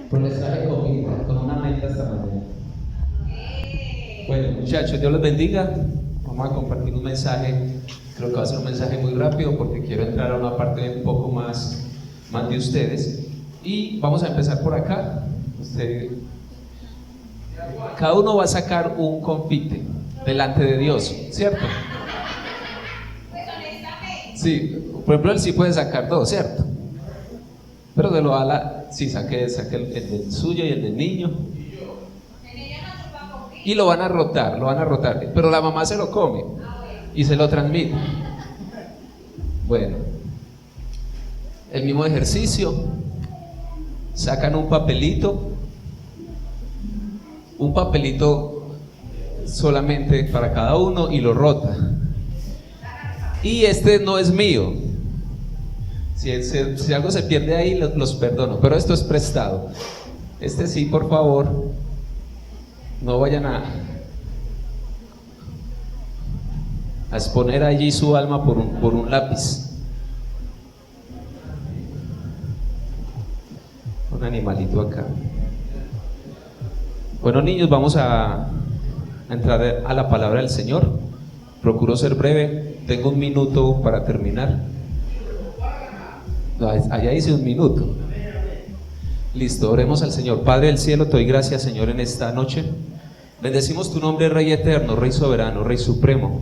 Pues les traje comida, con una menta esta mañana. Bueno, muchachos, Dios los bendiga. Vamos a compartir un mensaje. Creo que va a ser un mensaje muy rápido porque quiero entrar a una parte un poco más de ustedes. Y vamos a empezar por acá. Cada uno va a sacar un confite delante de Dios, ¿cierto? Sí, por ejemplo, él sí puede sacar dos, ¿cierto? Pero de lo ala, sí, saque el del suyo y el del niño. Y lo van a rotar, pero la mamá se lo come y se lo transmite. Bueno, el mismo ejercicio. Sacan un papelito solamente para cada uno y lo rota. Y este no es mío. Si algo se pierde ahí, los perdono, pero esto es prestado. Este sí, por favor, no vayan a exponer allí su alma por un lápiz. Un animalito acá. Bueno, niños, vamos a entrar a la palabra del Señor. Procuro ser breve, tengo 1 minuto para terminar. No, allá hice 1 minuto. Listo, oremos al Señor. Padre del cielo, te doy gracias, Señor, en esta noche. Bendecimos tu nombre, Rey eterno, Rey soberano, Rey supremo.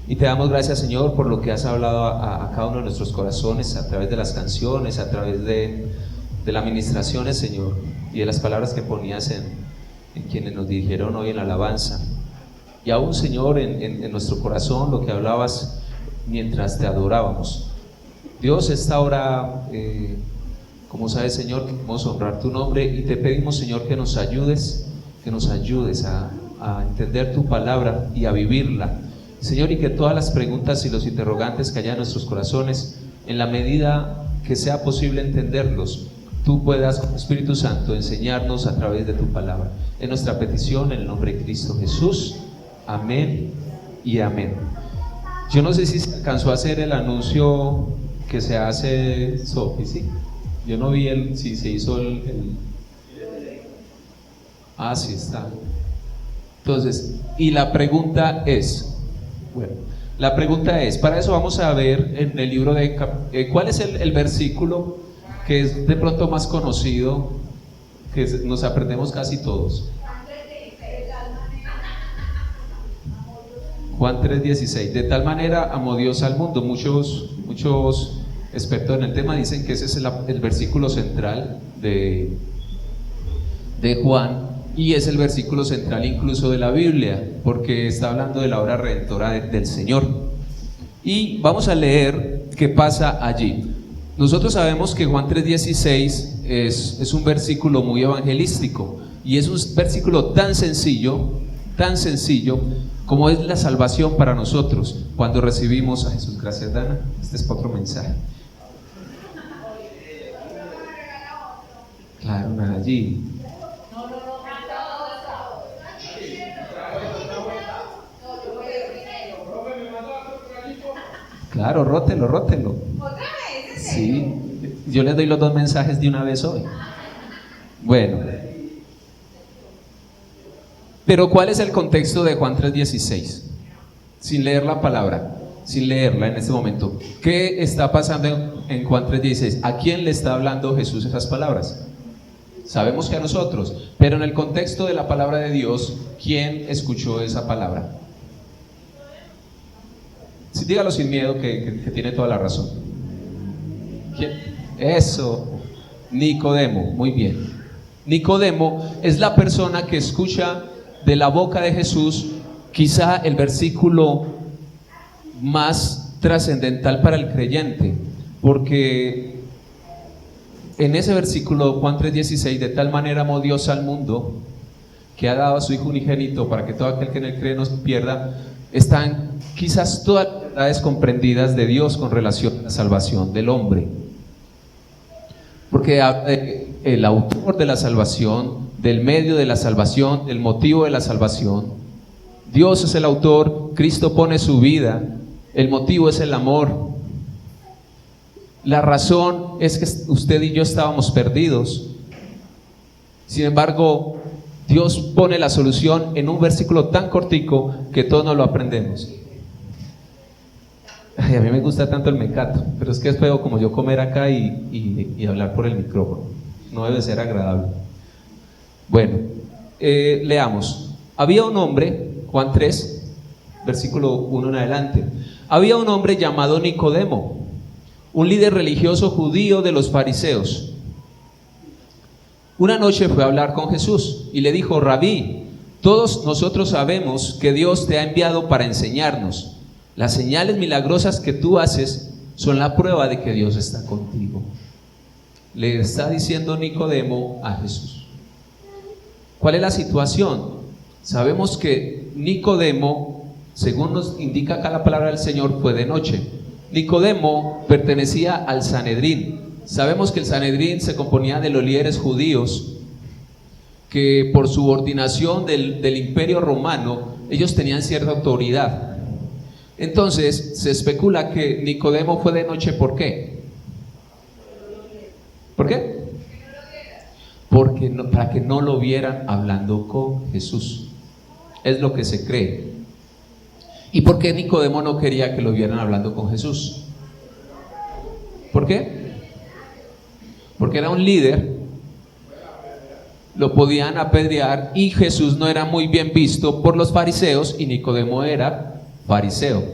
Y te damos gracias, Señor, por lo que has hablado a cada uno de nuestros corazones, a través de las canciones, a través de las administraciones, Señor, y de las palabras que ponías en quienes nos dirigieron hoy en la alabanza. Y aún, Señor, en nuestro corazón, lo que hablabas mientras te adorábamos. Dios, esta hora, como sabes, Señor, queremos honrar tu nombre y te pedimos, Señor, que nos ayudes a entender tu palabra y a vivirla, Señor, y que todas las preguntas y los interrogantes que haya en nuestros corazones, en la medida que sea posible entenderlos, tú puedas, Espíritu Santo, enseñarnos a través de tu palabra. En nuestra petición, en el nombre de Cristo Jesús. Amén y amén. Yo no sé si se alcanzó a hacer el anuncio que se hace Sofi, ¿sí? Yo no vi si se hizo Ah, sí está. Entonces, y la pregunta es, para eso vamos a ver en el libro de ¿cuál es el versículo que es de pronto más conocido, que nos aprendemos casi todos? Juan 3:16. De tal manera amó Dios al mundo. Muchos expertos en el tema dicen que ese es el versículo central de Juan, y es el versículo central incluso de la Biblia, porque está hablando de la obra redentora del Señor. Y vamos a leer qué pasa allí. Nosotros sabemos que Juan 3:16 es un versículo muy evangelístico, y es un versículo tan sencillo como es la salvación para nosotros cuando recibimos a Jesús. Gracias, Dana. Este es para otro mensaje. Claro, nada allí. Claro, rótelo. ¿Otra vez? Sí, yo les doy los 2 mensajes de una vez hoy. Bueno, pero ¿cuál es el contexto de Juan 3:16? Sin leer la palabra, sin leerla en este momento, ¿qué está pasando en Juan 3:16? ¿A quién le está hablando Jesús esas palabras? Sabemos que a nosotros, pero en el contexto de la palabra de Dios, ¿quién escuchó esa palabra? Sí, dígalo sin miedo, que tiene toda la razón. ¿Quién? Eso, Nicodemo. Muy bien. Nicodemo es la persona que escucha de la boca de Jesús quizá el versículo más trascendental para el creyente, porque en ese versículo, Juan 3:16, de tal manera amó Dios al mundo que ha dado a su Hijo unigénito para que todo aquel que en él cree no se pierda. Están quizás todas las verdades comprendidas de Dios con relación a la salvación del hombre, porque habla del autor de la salvación, del medio de la salvación, del motivo de la salvación. Dios es el autor, Cristo pone su vida, el motivo es el amor. La razón es que usted y yo estábamos perdidos, Sin embargo, Dios pone la solución en un versículo tan cortico que todos nos lo aprendemos. Ay, a mí me gusta tanto el mecato, pero es que es feo como yo comer acá y hablar por el micrófono. No debe ser agradable. Bueno, leamos. Había un hombre, Juan 3, versículo 1 en adelante. Había un hombre llamado Nicodemo, un líder religioso judío de los fariseos. Una noche fue a hablar con Jesús y le dijo: Rabí, todos nosotros sabemos que Dios te ha enviado para enseñarnos. Las señales milagrosas que tú haces son la prueba de que Dios está contigo. Le está diciendo Nicodemo a Jesús. ¿Cuál es la situación? Sabemos que Nicodemo, según nos indica acá la palabra del Señor, fue de noche. Nicodemo pertenecía al Sanedrín. Sabemos que el Sanedrín se componía de los líderes judíos que por subordinación del imperio romano, ellos tenían cierta autoridad. Entonces se especula que Nicodemo fue de noche. ¿Por qué? ¿Por qué? Porque para que no lo vieran hablando con Jesús. Es lo que se cree. ¿Y por qué Nicodemo no quería que lo vieran hablando con Jesús? ¿Por qué? Porque era un líder, lo podían apedrear y Jesús no era muy bien visto por los fariseos y Nicodemo era fariseo.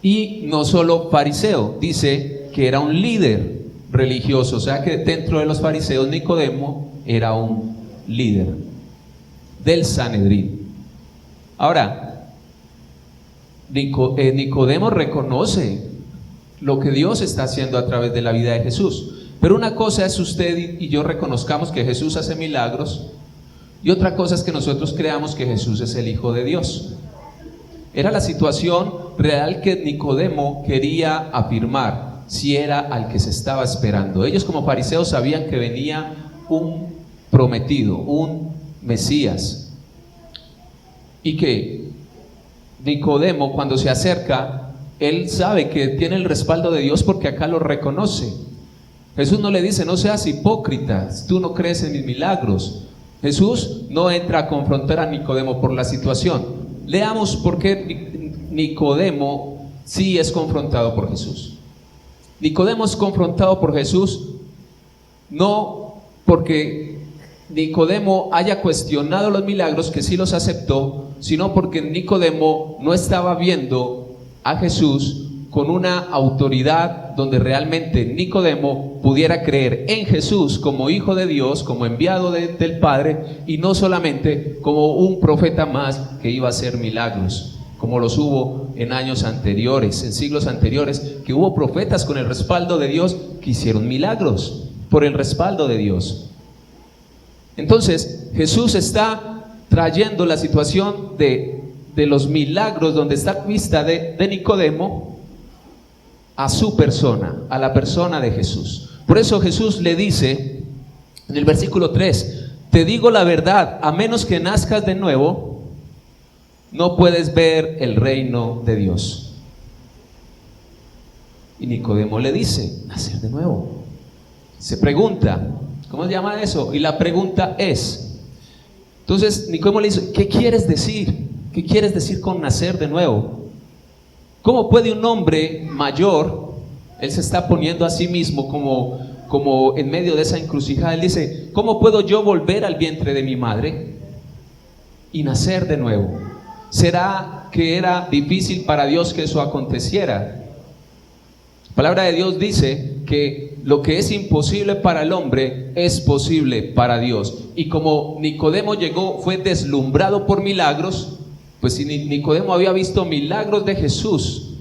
Y no solo fariseo, dice que era un líder religioso, o sea que dentro de los fariseos Nicodemo era un líder del Sanedrín. Ahora, Nicodemo reconoce lo que Dios está haciendo a través de la vida de Jesús. Pero una cosa es usted y yo reconozcamos que Jesús hace milagros, y otra cosa es que nosotros creamos que Jesús es el Hijo de Dios. Era la situación real que Nicodemo quería afirmar, si era al que se estaba esperando. Ellos como fariseos sabían que venía un prometido, un Mesías, y que Nicodemo, cuando se acerca, él sabe que tiene el respaldo de Dios porque acá lo reconoce. Jesús no le dice: no seas hipócrita, tú no crees en mis milagros. Jesús no entra a confrontar a Nicodemo por la situación. Leamos por qué Nicodemo sí es confrontado por Jesús. Nicodemo es confrontado por Jesús no porque Nicodemo haya cuestionado los milagros, que sí los aceptó, sino porque Nicodemo no estaba viendo a Jesús con una autoridad donde realmente Nicodemo pudiera creer en Jesús como Hijo de Dios, como enviado del Padre, y no solamente como un profeta más que iba a hacer milagros, como los hubo en años anteriores, en siglos anteriores, que hubo profetas con el respaldo de Dios que hicieron milagros por el respaldo de Dios. Entonces Jesús está trayendo la situación de los milagros, donde está vista de Nicodemo, a su persona, a la persona de Jesús. Por eso Jesús le dice en el versículo 3: te digo la verdad, a menos que nazcas de nuevo, no puedes ver el reino de Dios. Y Nicodemo le dice: nacer de nuevo. Se pregunta: ¿cómo se llama eso? Y la pregunta es, entonces Nicodemo le dice: ¿qué quieres decir? ¿Qué quieres decir con nacer de nuevo? ¿Cómo puede un hombre mayor, él se está poniendo a sí mismo como en medio de esa encrucijada, él dice: ¿cómo puedo yo volver al vientre de mi madre y nacer de nuevo? ¿Será que era difícil para Dios que eso aconteciera? La palabra de Dios dice que lo que es imposible para el hombre es posible para Dios. Y como Nicodemo llegó, fue deslumbrado por milagros, pues si Nicodemo había visto milagros de Jesús,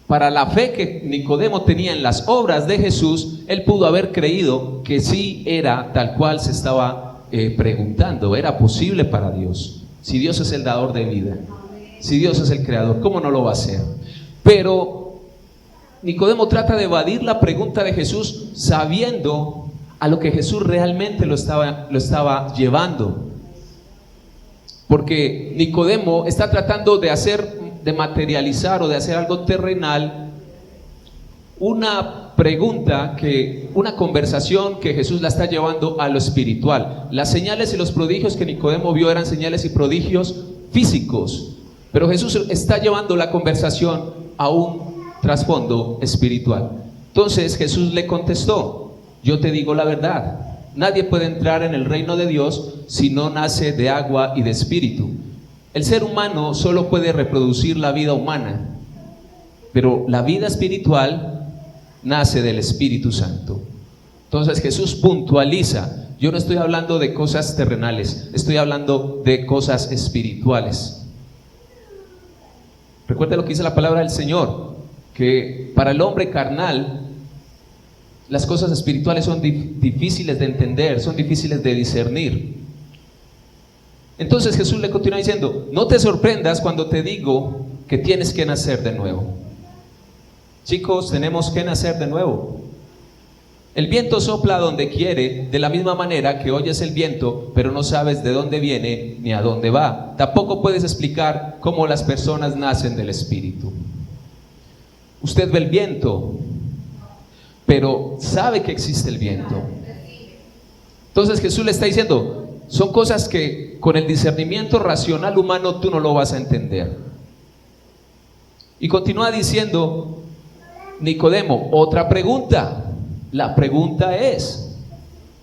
para la fe que Nicodemo tenía en las obras de Jesús, él pudo haber creído que sí era tal cual se estaba preguntando, era posible para Dios. Si Dios es el dador de vida, si Dios es el creador, ¿cómo no lo va a hacer? Pero Nicodemo trata de evadir la pregunta de Jesús, sabiendo a lo que Jesús realmente lo estaba llevando. Porque Nicodemo está tratando de materializar o de hacer algo terrenal, una pregunta, una conversación que Jesús la está llevando a lo espiritual. Las señales y los prodigios que Nicodemo vio eran señales y prodigios físicos, pero Jesús está llevando la conversación a un trasfondo espiritual. Entonces Jesús le contestó: yo te digo la verdad, nadie puede entrar en el reino de Dios si no nace de agua y de espíritu. El ser humano solo puede reproducir la vida humana, pero la vida espiritual nace del Espíritu Santo. Entonces Jesús puntualiza: yo no estoy hablando de cosas terrenales, estoy hablando de cosas espirituales. Recuerda lo que dice la palabra del Señor, que para el hombre carnal las cosas espirituales son difíciles de entender, son difíciles de discernir. Entonces Jesús le continúa diciendo: no te sorprendas cuando te digo que tienes que nacer de nuevo. Chicos, tenemos que nacer de nuevo. El viento sopla donde quiere, de la misma manera que oyes el viento, pero no sabes de dónde viene ni a dónde va. Tampoco puedes explicar cómo las personas nacen del Espíritu. Usted ve el viento, pero sabe que existe el viento. Entonces Jesús le está diciendo: son cosas que con el discernimiento racional humano tú no lo vas a entender. Y continúa diciendo Nicodemo: otra pregunta. La pregunta es,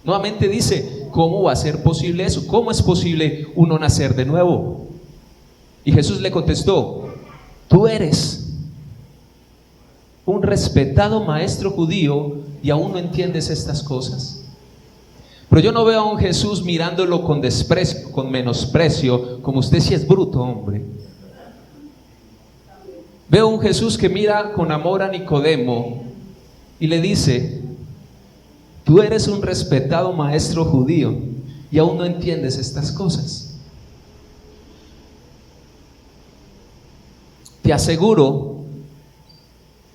nuevamente dice: ¿cómo va a ser posible eso? ¿Cómo es posible uno nacer de nuevo? Y Jesús le contestó: tú eres un respetado maestro judío y aún no entiendes estas cosas. Pero yo no veo a un Jesús mirándolo con desprecio, con menosprecio, como usted sí es bruto, hombre. Veo un Jesús que mira con amor a Nicodemo y le dice: tú eres un respetado maestro judío y aún no entiendes estas cosas. Te aseguro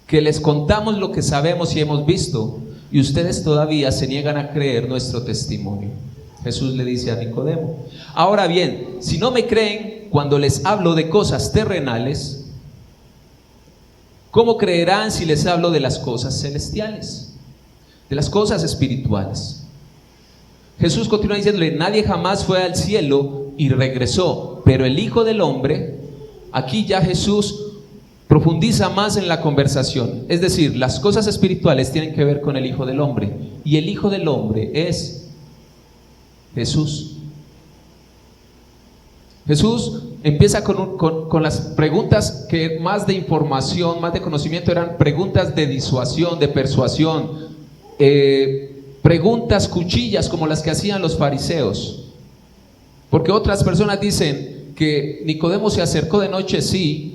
que les contamos lo que sabemos y hemos visto, y ustedes todavía se niegan a creer nuestro testimonio. Jesús le dice a Nicodemo: ahora bien, si no me creen cuando les hablo de cosas terrenales, ¿cómo creerán si les hablo de las cosas celestiales, de las cosas espirituales? Jesús continúa diciéndole: nadie jamás fue al cielo y regresó, pero el Hijo del Hombre. Aquí ya Jesús profundiza más en la conversación, es decir, las cosas espirituales tienen que ver con el Hijo del Hombre, y el Hijo del Hombre es Jesús. Jesús empieza con las preguntas que más de información, más de conocimiento, eran preguntas de disuasión, de persuasión, preguntas cuchillas como las que hacían los fariseos. Porque otras personas dicen que Nicodemo se acercó de noche, sí,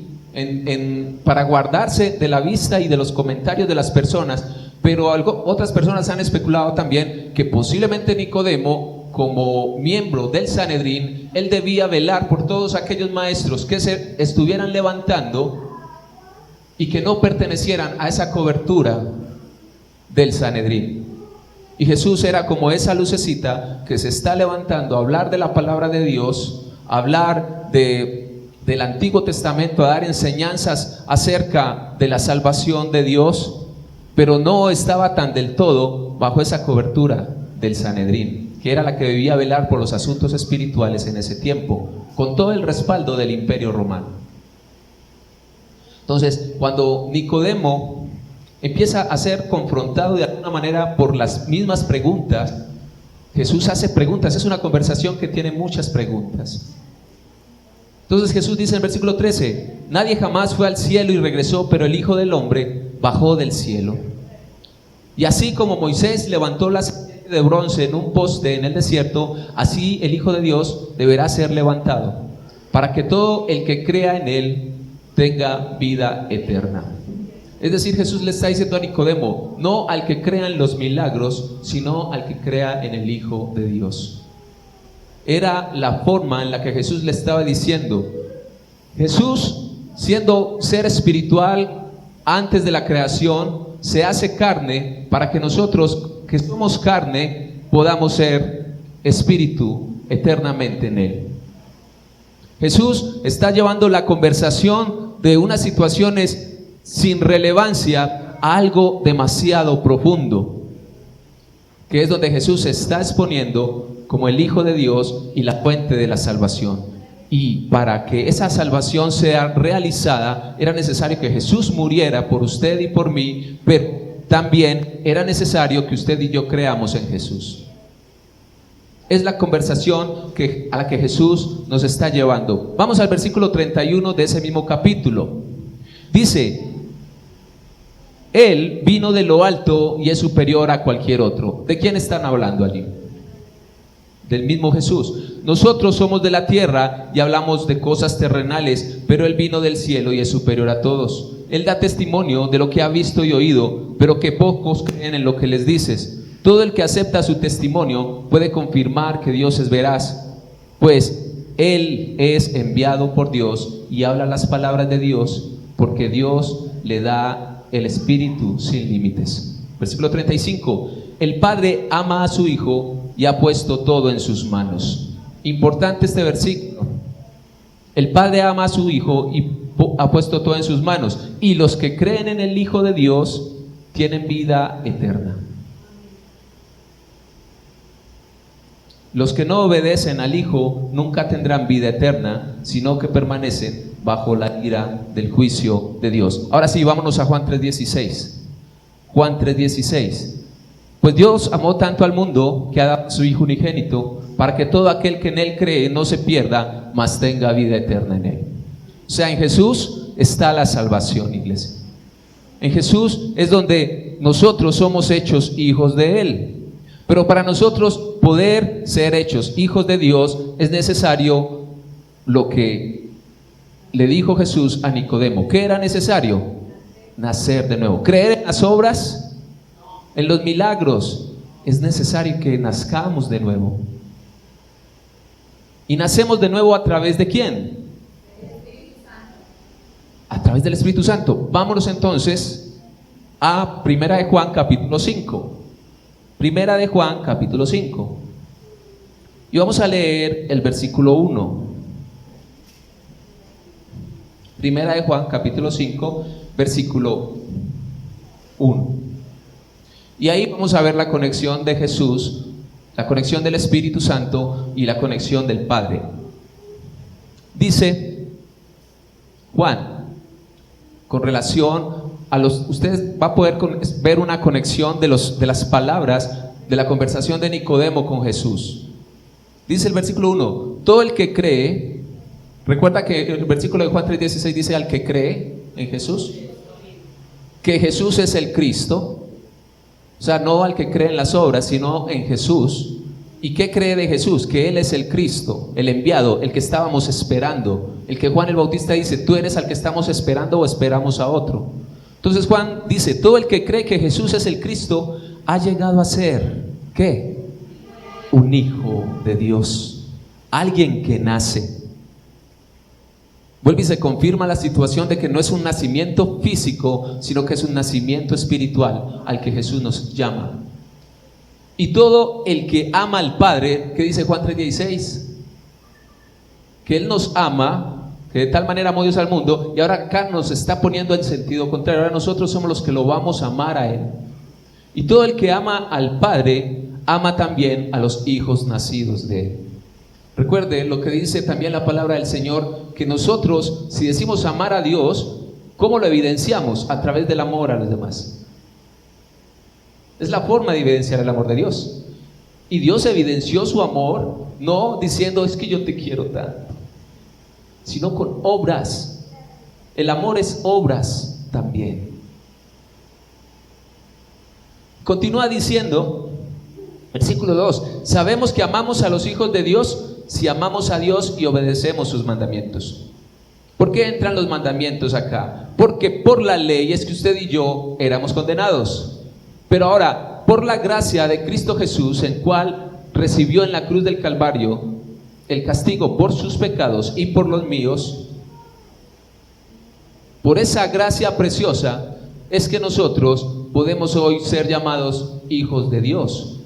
para guardarse de la vista y de los comentarios de las personas, pero otras personas han especulado también que posiblemente Nicodemo, como miembro del Sanedrín, él debía velar por todos aquellos maestros que se estuvieran levantando y que no pertenecieran a esa cobertura del Sanedrín. Y Jesús era como esa lucecita que se está levantando a hablar de la palabra de Dios, a hablar del Antiguo Testamento, a dar enseñanzas acerca de la salvación de Dios, pero no estaba tan del todo bajo esa cobertura del Sanedrín, que era la que debía velar por los asuntos espirituales en ese tiempo, con todo el respaldo del Imperio Romano. Entonces, cuando Nicodemo empieza a ser confrontado de alguna manera por las mismas preguntas, Jesús hace preguntas, es una conversación que tiene muchas preguntas. Entonces Jesús dice en versículo 13: nadie jamás fue al cielo y regresó, pero el Hijo del Hombre bajó del cielo. Y así como Moisés levantó la serpiente de bronce en un poste en el desierto, así el Hijo de Dios deberá ser levantado, para que todo el que crea en él tenga vida eterna. Es decir, Jesús le está diciendo a Nicodemo: no al que crea en los milagros, sino al que crea en el Hijo de Dios. Era la forma en la que Jesús le estaba diciendo. Jesús, siendo ser espiritual antes de la creación, se hace carne para que nosotros, que somos carne, podamos ser espíritu eternamente en él. Jesús está llevando la conversación de unas situaciones sin relevancia a algo demasiado profundo, que es donde Jesús se está exponiendo como el Hijo de Dios y la fuente de la salvación. Y para que esa salvación sea realizada, era necesario que Jesús muriera por usted y por mí, pero también era necesario que usted y yo creamos en Jesús. Es la conversación a la que Jesús nos está llevando. Vamos al versículo 31 de ese mismo capítulo. Dice: Él vino de lo alto y es superior a cualquier otro. ¿De quién están hablando allí? Del mismo Jesús. Nosotros somos de la tierra y hablamos de cosas terrenales, pero Él vino del cielo y es superior a todos. Él da testimonio de lo que ha visto y oído, pero que pocos creen en lo que les dices. Todo el que acepta su testimonio puede confirmar que Dios es veraz, pues Él es enviado por Dios y habla las palabras de Dios, porque Dios le da el Espíritu sin límites. Versículo 35. El Padre ama a su Hijo y ha puesto todo en sus manos. Importante este versículo. El Padre ama a su Hijo y ha puesto todo en sus manos. Y los que creen en el Hijo de Dios tienen vida eterna. Los que no obedecen al Hijo nunca tendrán vida eterna, sino que permanecen bajo la ira del juicio de Dios. Ahora sí, vámonos a Juan 3:16. Juan 3:16. Pues Dios amó tanto al mundo que ha dado a su Hijo unigénito, para que todo aquel que en Él cree no se pierda, mas tenga vida eterna en Él. O sea, en Jesús está la salvación, iglesia. En Jesús es donde nosotros somos hechos hijos de Él. Pero para nosotros poder ser hechos hijos de Dios es necesario lo que le dijo Jesús a Nicodemo. ¿Qué era necesario? Nacer de nuevo. Creer en las obras, en los milagros. Es necesario que nazcamos de nuevo. ¿Y nacemos de nuevo a través de quién? A través del Espíritu Santo. Vámonos entonces a 1 de Juan capítulo 5. Primera de Juan capítulo 5. Y vamos a leer el versículo 1. Primera de Juan capítulo 5, versículo 1. Y ahí vamos a ver la conexión de Jesús, la conexión del Espíritu Santo y la conexión del Padre. Dice Juan, con relación a ustedes va a poder ver una conexión de las palabras de la conversación de Nicodemo con Jesús. Dice el versículo 1: todo el que cree, recuerda que el versículo de Juan 3:16 dice al que cree en Jesús, que Jesús es el Cristo, o sea, no al que cree en las obras, sino en Jesús. ¿Y qué cree de Jesús? Que Él es el Cristo, el enviado, el que estábamos esperando, el que Juan el Bautista dice: tú eres al que estamos esperando o esperamos a otro. Entonces Juan dice: todo el que cree que Jesús es el Cristo ha llegado a ser, ¿qué? Un hijo de Dios, alguien que nace. Vuelve y se confirma la situación de que no es un nacimiento físico, sino que es un nacimiento espiritual al que Jesús nos llama. Y todo el que ama al Padre, ¿qué dice Juan 3:16? Que Él nos ama, que de tal manera amó Dios al mundo, y ahora acá nos está poniendo en sentido contrario. Ahora nosotros somos los que lo vamos a amar a Él. Y todo el que ama al Padre, ama también a los hijos nacidos de Él. Recuerde lo que dice también la palabra del Señor, que nosotros, si decimos amar a Dios, ¿cómo lo evidenciamos? A través del amor a los demás. Es la forma de evidenciar el amor de Dios. Y Dios evidenció su amor, no diciendo es que yo te quiero tanto, sino con obras. El amor es obras también. Continúa diciendo, versículo 2: sabemos que amamos a los hijos de Dios si amamos a Dios y obedecemos sus mandamientos. ¿Por qué entran los mandamientos acá? Porque por la ley es que usted y yo éramos condenados. Pero ahora, por la gracia de Cristo Jesús, el cual recibió en la cruz del Calvario el castigo por sus pecados y por los míos, por esa gracia preciosa es que nosotros podemos hoy ser llamados hijos de Dios.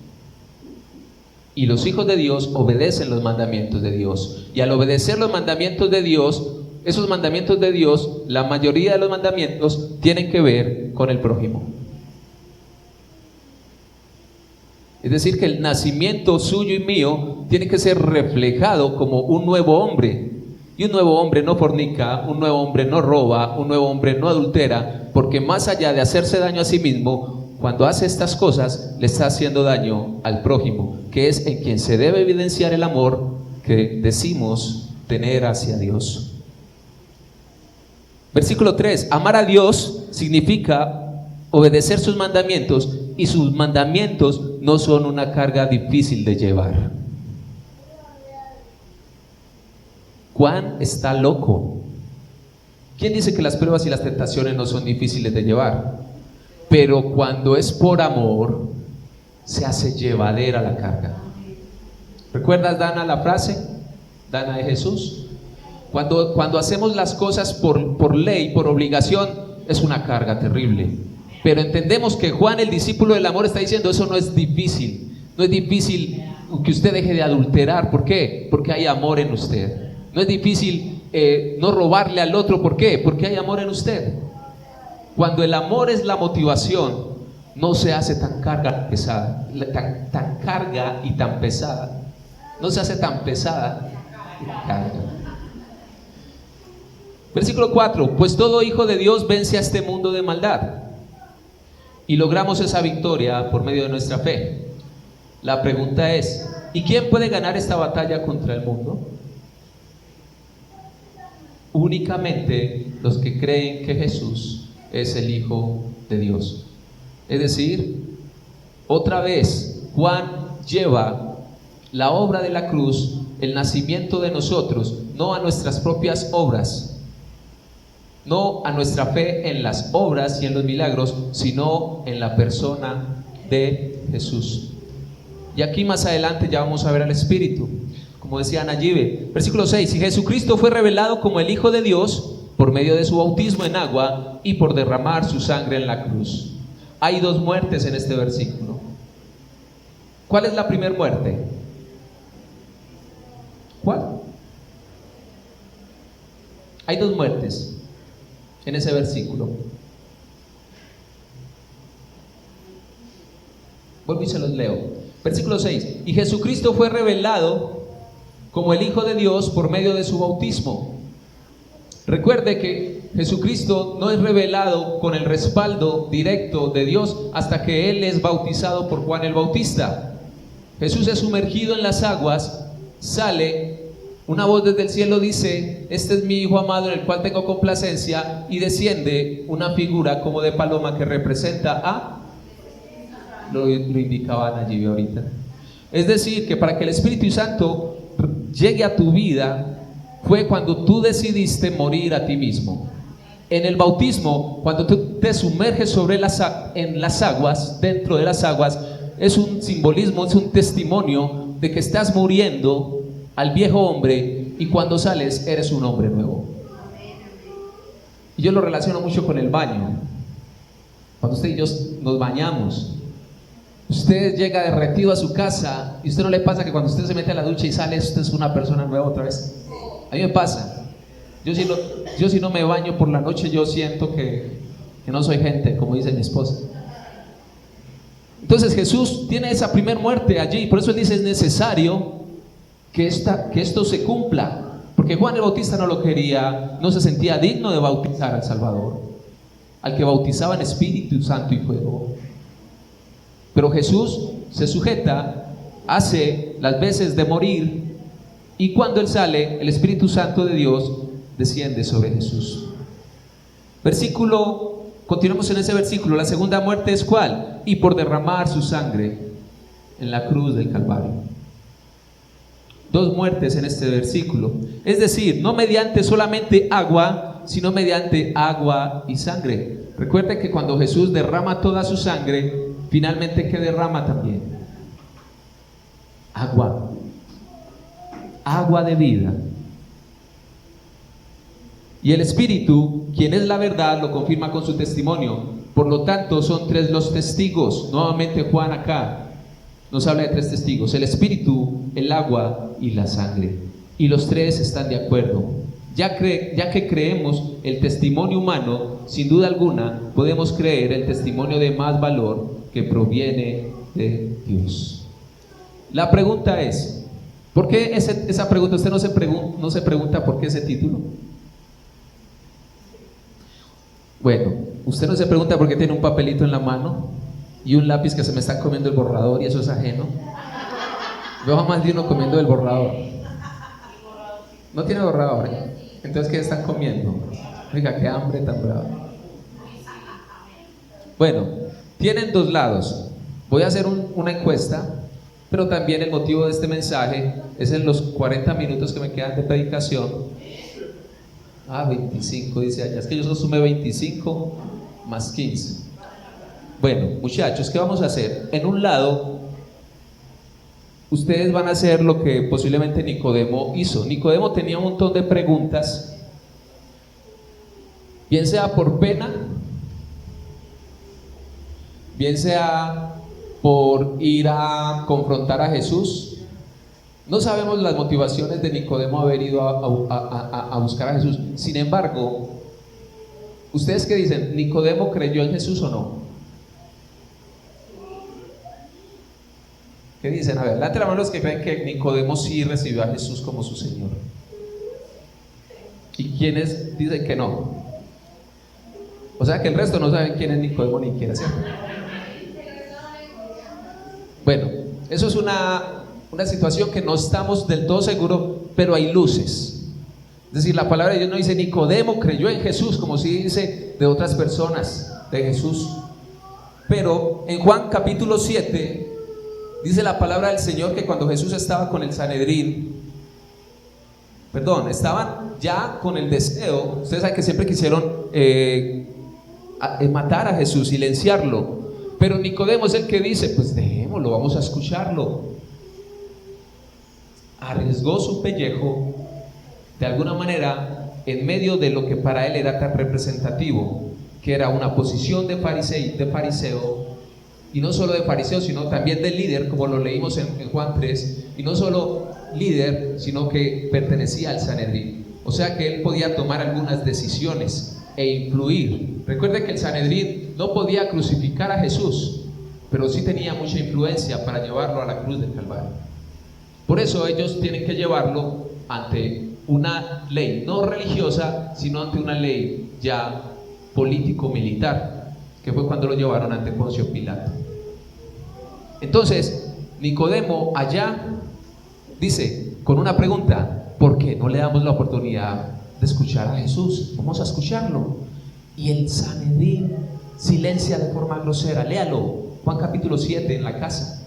Y los hijos de Dios obedecen los mandamientos de Dios. Y al obedecer los mandamientos de Dios, esos mandamientos de Dios, la mayoría de los mandamientos tienen que ver con el prójimo. Es decir, que el nacimiento suyo y mío tiene que ser reflejado como un nuevo hombre. Y un nuevo hombre no fornica, un nuevo hombre no roba, un nuevo hombre no adultera, porque más allá de hacerse daño a sí mismo, cuando hace estas cosas, le está haciendo daño al prójimo, que es en quien se debe evidenciar el amor que decimos tener hacia Dios. Versículo 3, amar a Dios significa obedecer sus mandamientos, y sus mandamientos no son una carga difícil de llevar. Juan está loco. ¿Quién dice que las pruebas y las tentaciones no son difíciles de llevar? Pero cuando es por amor, se hace llevadera la carga. ¿Recuerdas, Dana, la frase? Dana, de Jesús. Cuando hacemos las cosas por ley, por obligación, es una carga terrible. Pero entendemos que Juan, el discípulo del amor, está diciendo, eso no es difícil. No es difícil que usted deje de adulterar. ¿Por qué? Porque hay amor en usted. No es difícil no robarle al otro. ¿Por qué? Porque hay amor en usted. Cuando el amor es la motivación, no se hace tan carga pesada, tan carga y tan pesada. No se hace tan pesada y carga. Versículo 4, pues todo hijo de Dios vence a este mundo de maldad, y logramos esa victoria por medio de nuestra fe. La pregunta es, ¿y quién puede ganar esta batalla contra el mundo? Únicamente los que creen que Jesús es el Hijo de Dios. Es decir, otra vez Juan lleva la obra de la cruz, el nacimiento de nosotros, no a nuestras propias obras, no a nuestra fe en las obras y en los milagros, sino en la persona de Jesús. Y aquí más adelante ya vamos a ver al Espíritu, como decía Nayibe. Versículo 6, y Jesucristo fue revelado como el Hijo de Dios por medio de su bautismo en agua y por derramar su sangre en la cruz. Hay dos muertes en este versículo. ¿Cuál es la primera muerte? ¿Cuál? Hay dos muertes en ese versículo. Vuelvo y se los leo. Versículo 6. Y Jesucristo fue revelado como el Hijo de Dios por medio de su bautismo. Recuerde que Jesucristo no es revelado con el respaldo directo de Dios hasta que Él es bautizado por Juan el Bautista. Jesús es sumergido en las aguas, sale, una voz desde el cielo dice, este es mi Hijo amado en el cual tengo complacencia, y desciende una figura como de paloma que representa a, lo indicaban allí ahorita. Es decir, que para que el Espíritu Santo llegue a tu vida, fue cuando tú decidiste morir a ti mismo. En el bautismo, cuando tú te sumerges en las aguas, dentro de las aguas, es un simbolismo, es un testimonio de que estás muriendo al viejo hombre, y cuando sales eres un hombre nuevo. Y yo lo relaciono mucho con el baño. Cuando usted y yo nos bañamos, usted llega derretido a su casa y usted no le pasa que cuando usted se mete a la ducha y sale, usted es una persona nueva otra vez. A mí me pasa. Yo si no me baño por la noche, yo siento que no soy gente, como dice mi esposa. Entonces Jesús tiene esa primer muerte allí, por eso Él dice, es necesario que esto se cumpla, porque Juan el Bautista no lo quería, no se sentía digno de bautizar al Salvador, al que bautizaba en Espíritu Santo y fuego. Pero Jesús se sujeta, hace las veces de morir, y cuando Él sale, el Espíritu Santo de Dios desciende sobre Jesús. Continuamos en ese versículo. La segunda muerte es ¿cuál? Y por derramar su sangre en la cruz del Calvario. Dos muertes en este versículo. Es decir, no mediante solamente agua, sino mediante agua y sangre. Recuerden que cuando Jesús derrama toda su sangre, finalmente ¿qué derrama también? Agua. Agua de vida. Y el Espíritu, quien es la verdad, lo confirma con su testimonio. Por lo tanto, son tres los testigos. Nuevamente Juan acá nos habla de tres testigos: el Espíritu, el agua y la sangre. Y los tres están de acuerdo. Ya que creemos el testimonio humano, sin duda alguna podemos creer el testimonio de más valor que proviene de Dios. La pregunta es, ¿por qué esa pregunta? Usted no se pregunta por qué ese título. Bueno, usted no se pregunta por qué tiene un papelito en la mano y un lápiz que se me está comiendo el borrador y eso es ajeno. Veo a más de uno comiendo el borrador. No tiene borrador, ¿eh? Entonces, ¿qué están comiendo? Oiga, qué hambre tan brava. Bueno, tienen dos lados. Voy a hacer una encuesta, pero también el motivo de este mensaje es en los 40 minutos que me quedan de predicación. 25 dice allá. Es que yo solo sumé 25 más 15. Bueno, muchachos, ¿qué vamos a hacer? En un lado, ustedes van a hacer lo que posiblemente Nicodemo hizo. Nicodemo tenía un montón de preguntas, bien sea por pena, bien sea por ir a confrontar a Jesús. No sabemos las motivaciones de Nicodemo haber ido a buscar a Jesús. Sin embargo, ¿ustedes qué dicen? ¿Nicodemo creyó en Jesús o no? ¿Qué dicen? A ver, levanten la mano los que creen que Nicodemo sí recibió a Jesús como su Señor. ¿Y quiénes dicen que no? O sea que el resto no saben quién es Nicodemo ni quién es, ¿cierto? Bueno, eso es una situación que no estamos del todo seguros, pero hay luces. Es decir, la palabra de Dios no dice Nicodemo creyó en Jesús, como si dice de otras personas de Jesús. Pero en Juan capítulo 7 dice la palabra del Señor que cuando Jesús estaba con el Sanedrín, estaban ya con el deseo. Ustedes saben que siempre quisieron matar a Jesús, silenciarlo. Pero Nicodemo es el que dice, pues dejémoslo, vamos a escucharlo. Arriesgó su pellejo de alguna manera en medio de lo que para él era tan representativo, que era una posición de fariseo, y no solo de fariseo, sino también de líder, como lo leímos en Juan 3, y no solo líder, sino que pertenecía al Sanedrín. O sea que él podía tomar algunas decisiones e influir. Recuerde que el Sanedrín no podía crucificar a Jesús, pero sí tenía mucha influencia para llevarlo a la cruz del Calvario. Por eso ellos tienen que llevarlo ante una ley no religiosa, sino ante una ley ya político-militar, que fue cuando lo llevaron ante Poncio Pilato. Entonces, Nicodemo allá dice, con una pregunta, ¿por qué no le damos la oportunidad de escuchar a Jesús? Vamos a escucharlo. Y el Sanedrín silencia de forma grosera. Léalo, Juan capítulo 7 en la casa.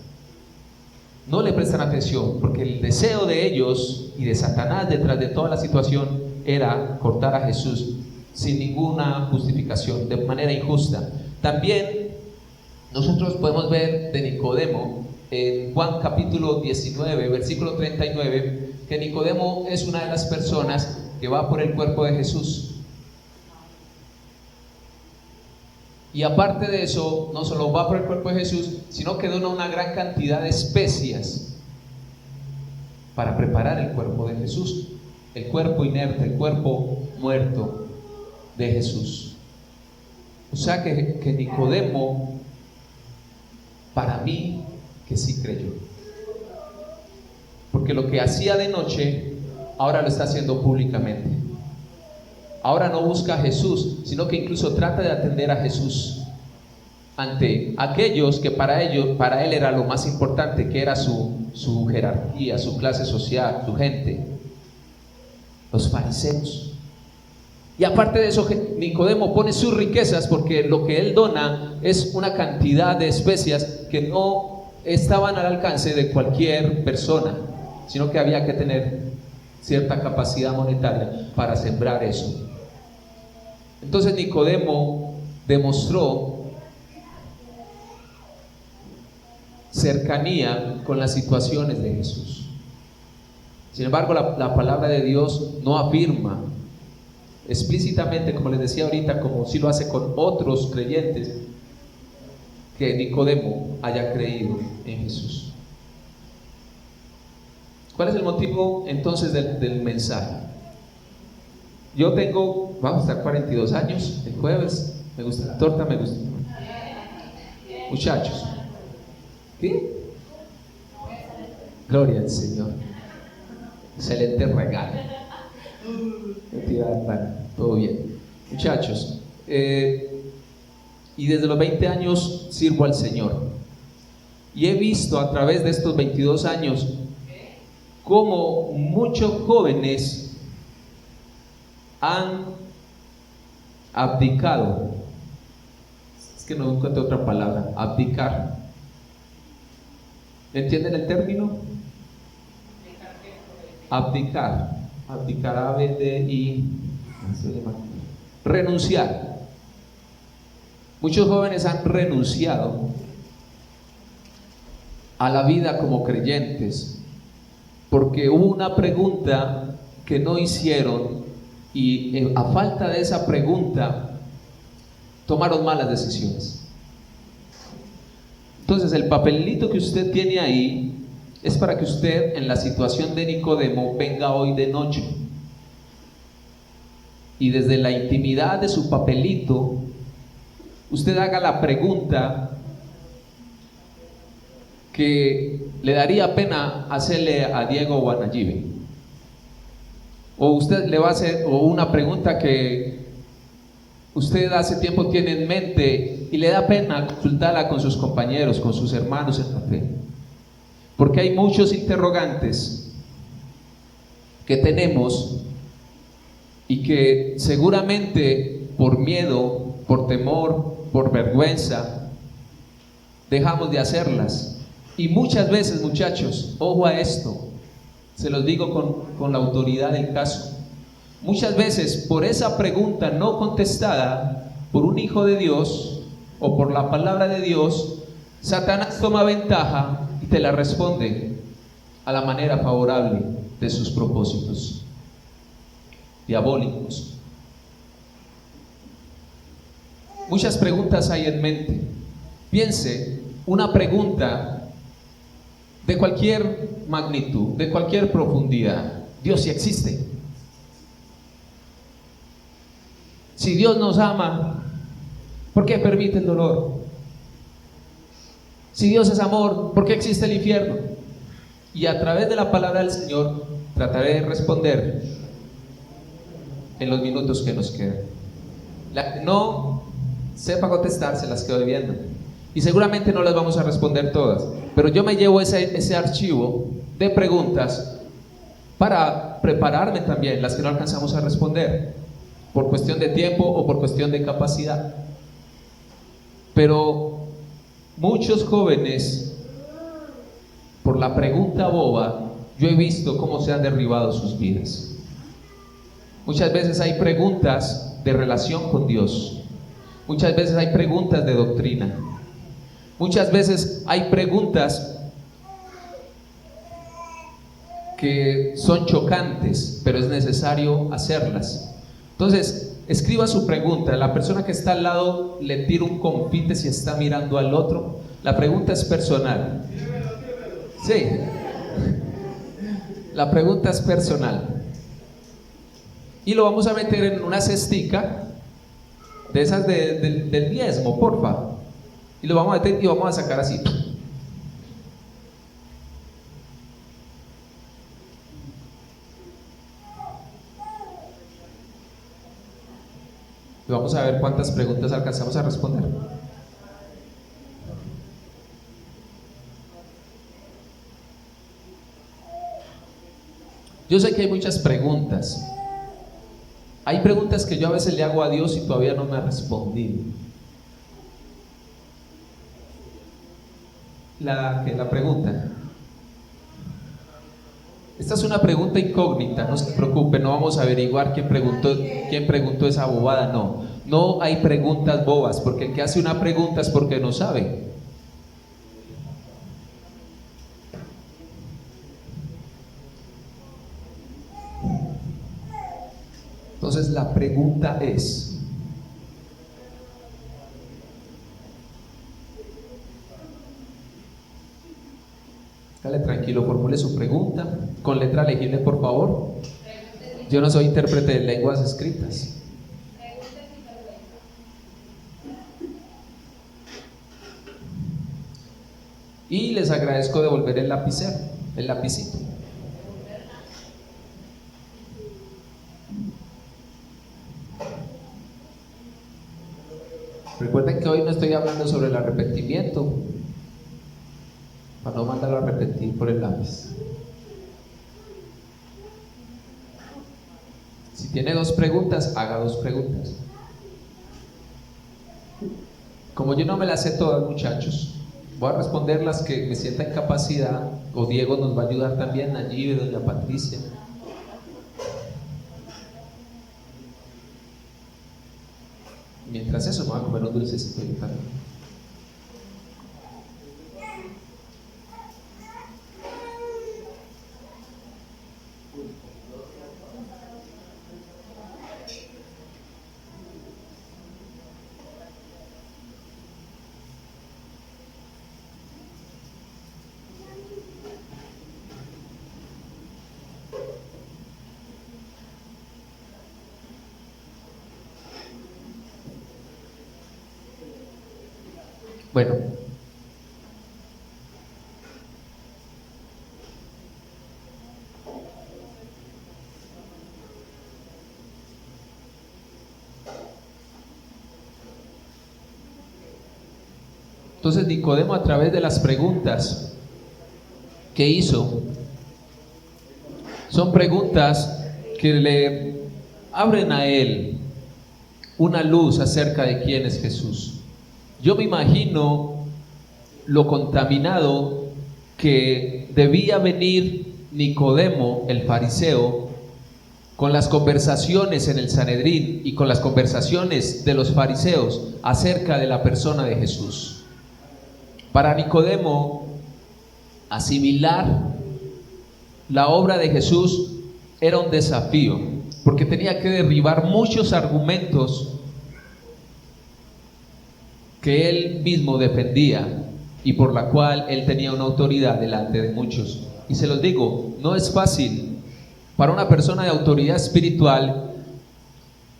No le prestan atención, porque el deseo de ellos y de Satanás detrás de toda la situación era cortar a Jesús sin ninguna justificación, de manera injusta. También nosotros podemos ver de Nicodemo en Juan capítulo 19, versículo 39, que Nicodemo es una de las personas que va por el cuerpo de Jesús. Y aparte de eso, no solo va por el cuerpo de Jesús, sino que dona una gran cantidad de especias para preparar el cuerpo de Jesús, el cuerpo inerte, el cuerpo muerto de Jesús. O sea que Nicodemo, para mí, que sí creyó, porque lo que hacía de noche, ahora lo está haciendo públicamente. Ahora no busca a Jesús, sino que incluso trata de atender a Jesús ante aquellos que para él era lo más importante, que era su jerarquía, su clase social, su gente, los fariseos. Y aparte de eso, Nicodemo pone sus riquezas, porque lo que él dona es una cantidad de especias que no estaban al alcance de cualquier persona, sino que había que tener cierta capacidad monetaria para sembrar eso. Entonces Nicodemo demostró cercanía con las situaciones de Jesús. Sin embargo, la palabra de Dios no afirma explícitamente, como les decía ahorita, como sí lo hace con otros creyentes, que Nicodemo haya creído en Jesús. ¿Cuál es el motivo entonces del mensaje? Vamos a estar 42 años el jueves. Me gusta la torta, me gusta. Muchachos, ¿qué? Gloria al Señor. Excelente regalo. Mentira, hermano, todo bien. Muchachos, y desde los 20 años sirvo al Señor. Y he visto a través de estos 22 años cómo muchos jóvenes han abdicado. Es que no encuentro otra palabra, abdicar. ¿Entienden el término? Abdicar, renunciar. Muchos jóvenes han renunciado a la vida como creyentes porque hubo una pregunta que no hicieron y a falta de esa pregunta tomaron malas decisiones. Entonces el papelito que usted tiene ahí es para que usted, en la situación de Nicodemo, venga hoy de noche y desde la intimidad de su papelito usted haga la pregunta que le daría pena hacerle a Diego o a Nayibe, o usted le va a hacer, o una pregunta que usted hace tiempo tiene en mente y le da pena consultarla con sus compañeros, con sus hermanos en la fe, porque hay muchos interrogantes que tenemos y que seguramente por miedo, por temor, por vergüenza dejamos de hacerlas. Y muchas veces, muchachos, ojo a esto, se los digo con la autoridad del caso, muchas veces por esa pregunta no contestada por un hijo de Dios o por la palabra de Dios, Satanás toma ventaja y te la responde a la manera favorable de sus propósitos diabólicos. Muchas preguntas hay en mente. Piense, una pregunta de cualquier magnitud, de cualquier profundidad: ¿Dios sí existe? Si Dios nos ama, ¿por qué permite el dolor? Si Dios es amor, ¿por qué existe el infierno? Y a través de la palabra del Señor trataré de responder en los minutos que nos quedan. La que no sepa contestar se las quedo debiendo, y seguramente no las vamos a responder todas, pero yo me llevo ese archivo de preguntas para prepararme también las que no alcanzamos a responder por cuestión de tiempo o por cuestión de capacidad. Pero muchos jóvenes, por la pregunta boba, yo he visto cómo se han derribado sus vidas. Muchas veces hay preguntas de relación con Dios, muchas veces hay preguntas de doctrina, muchas veces hay preguntas que son chocantes, pero es necesario hacerlas. Entonces, escriba su pregunta. La persona que está al lado le tira un confite si está mirando al otro. La pregunta es personal. Sí, la pregunta es personal. Y lo vamos a meter en una cestica de esas del diezmo, porfa. Y lo vamos a meter y vamos a sacar así. Y vamos a ver cuántas preguntas alcanzamos a responder. Yo sé que hay muchas preguntas. Hay preguntas que yo a veces le hago a Dios y todavía no me ha respondido. La pregunta. Esta es una pregunta incógnita, no se preocupe, no vamos a averiguar quién preguntó esa bobada, no. No hay preguntas bobas, porque el que hace una pregunta es porque no sabe. Entonces la pregunta es: dale tranquilo, formule su pregunta con letra legible, por favor. Yo no soy intérprete de lenguas escritas. Y les agradezco devolver el lapicero, el lapicito. Recuerden que hoy no estoy hablando sobre el arrepentimiento, para no mandarlo a repetir por el lápiz. Si tiene 2 preguntas, haga 2 preguntas. Como yo no me las sé todas, muchachos, voy a responder las que me sienta en capacidad, o Diego nos va a ayudar también, allí, doña Patricia. Mientras eso, me voy a comer un dulcecito yo también. Bueno, entonces Nicodemo, a través de las preguntas que hizo, son preguntas que le abren a él una luz acerca de quién es Jesús. Yo me imagino lo contaminado que debía venir Nicodemo, el fariseo, con las conversaciones en el Sanedrín y con las conversaciones de los fariseos acerca de la persona de Jesús. Para Nicodemo, asimilar la obra de Jesús era un desafío, porque tenía que derribar muchos argumentos que él mismo defendía y por la cual él tenía una autoridad delante de muchos. Y se los digo, no es fácil para una persona de autoridad espiritual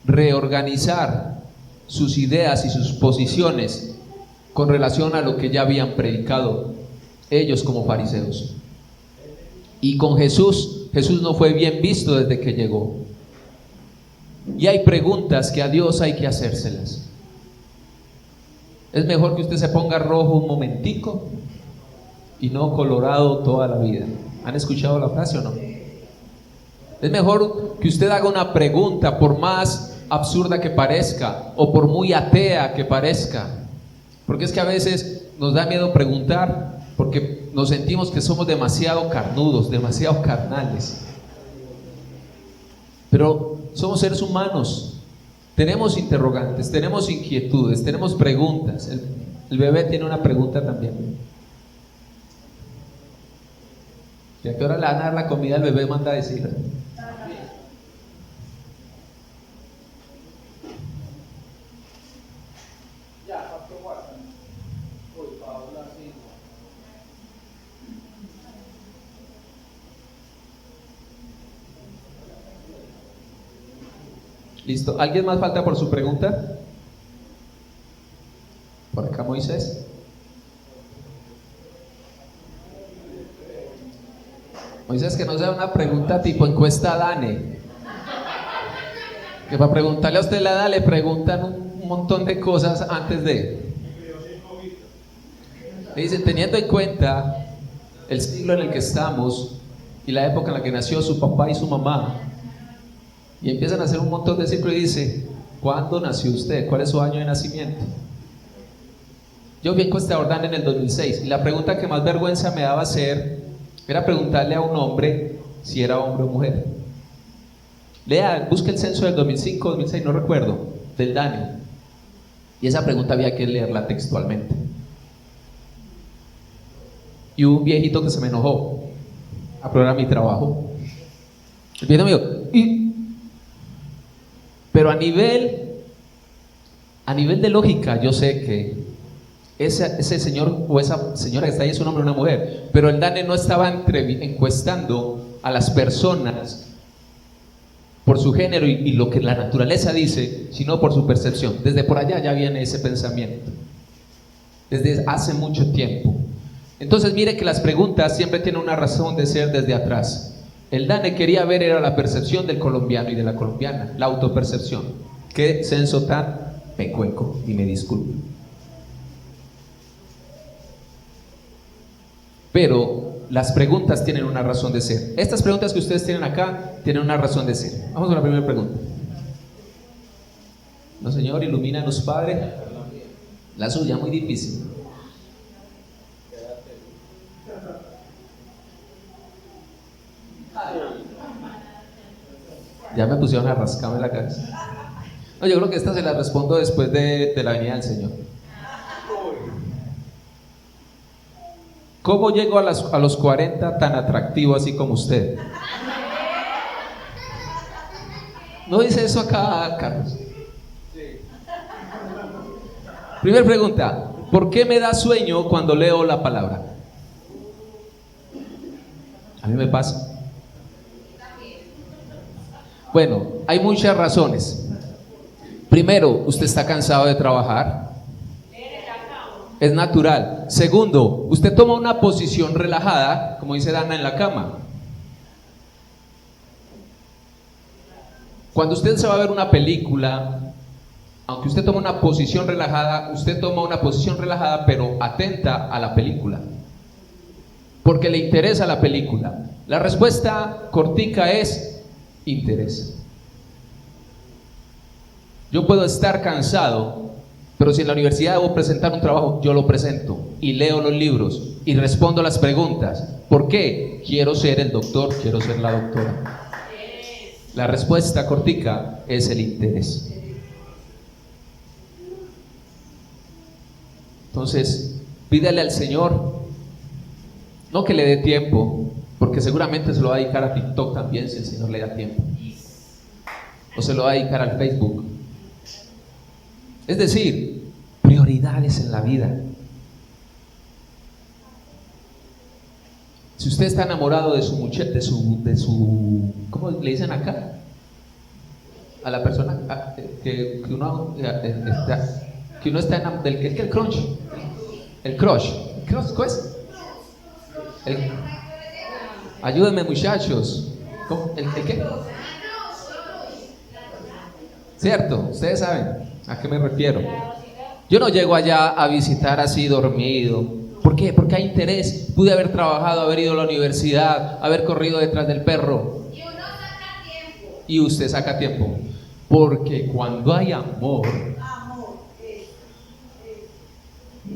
reorganizar sus ideas y sus posiciones con relación a lo que ya habían predicado ellos como fariseos. Y con Jesús no fue bien visto desde que llegó. Y hay preguntas que a Dios hay que hacérselas. Es mejor que usted se ponga rojo un momentico y no colorado toda la vida. ¿Han escuchado la frase o no? Es mejor que usted haga una pregunta, por más absurda que parezca o por muy atea que parezca, porque es que a veces nos da miedo preguntar porque nos sentimos que somos demasiado carnudos, demasiado carnales. Pero somos seres humanos. Tenemos interrogantes, tenemos inquietudes, tenemos preguntas. El bebé tiene una pregunta también. ¿Y a qué hora le van a dar la comida? El bebé manda a decir. Listo. ¿Alguien más falta por su pregunta? Por acá Moisés. Moisés, que no sea una pregunta tipo encuesta DANE. Que para preguntarle a usted la edad le preguntan un montón de cosas antes de. Le dicen, teniendo en cuenta el siglo en el que estamos y la época en la que nació su papá y su mamá, y empiezan a hacer un montón de círculos y dice, ¿cuándo nació usted? ¿Cuál es su año de nacimiento? Yo fui encuestador DANE en el 2006 y la pregunta que más vergüenza me daba hacer era preguntarle a un hombre si era hombre o mujer. Lea, busque el censo del 2005, 2006, no recuerdo, del DANE. Y esa pregunta había que leerla textualmente. Y hubo un viejito que se me enojó a probar mi trabajo. El viejo me dijo, pero a nivel de lógica, yo sé que ese señor o esa señora que está ahí es un hombre o una mujer, pero el DANE no estaba encuestando a las personas por su género y lo que la naturaleza dice, sino por su percepción. Desde por allá ya viene ese pensamiento, desde hace mucho tiempo. Entonces mire que las preguntas siempre tienen una razón de ser desde atrás. El DANE quería ver era la percepción del colombiano y de la colombiana, la autopercepción. Qué censo tan pecueco, y me disculpo. Pero las preguntas tienen una razón de ser. Estas preguntas que ustedes tienen acá tienen una razón de ser. Vamos a la primera pregunta. No, Señor, ilumínanos, Padre. La suya, muy difícil. Ya me pusieron a rascarme la cabeza. No, yo creo que esta se la respondo después de la venida del Señor. ¿Cómo llego a los 40 tan atractivo así como usted? ¿No dice eso acá, Carlos? Primera pregunta, ¿por qué me da sueño cuando leo la palabra? A mí me pasa. Bueno, hay muchas razones. Primero, usted está cansado de trabajar. Es natural. Segundo, usted toma una posición relajada, como dice Dana, en la cama. Cuando usted se va a ver una película, aunque usted tome una posición relajada, usted toma una posición relajada pero atenta a la película, porque le interesa la película. La respuesta cortica es interés. Yo puedo estar cansado, pero si en la universidad debo presentar un trabajo, yo lo presento y leo los libros y respondo las preguntas. ¿Por qué? Quiero ser el doctor, quiero ser la doctora. La respuesta cortica es el interés. Entonces, pídale al Señor, no que le dé tiempo, porque seguramente se lo va a dedicar a TikTok también si el Señor le da tiempo, o se lo va a dedicar al Facebook. Es decir, prioridades en la vida. Si usted está enamorado de su muchacha, de su ¿cómo le dicen acá? A la persona que uno está enamorado del el crush. El crush. ¿Cómo es? Ayúdenme, muchachos. ¿El qué? ¿Cierto? Ustedes saben a qué me refiero. Yo no llego allá a visitar así dormido. ¿Por qué? Porque hay interés. Pude haber trabajado, haber ido a la universidad, haber corrido detrás del perro. Y uno saca tiempo. Y usted saca tiempo. Porque cuando hay amor,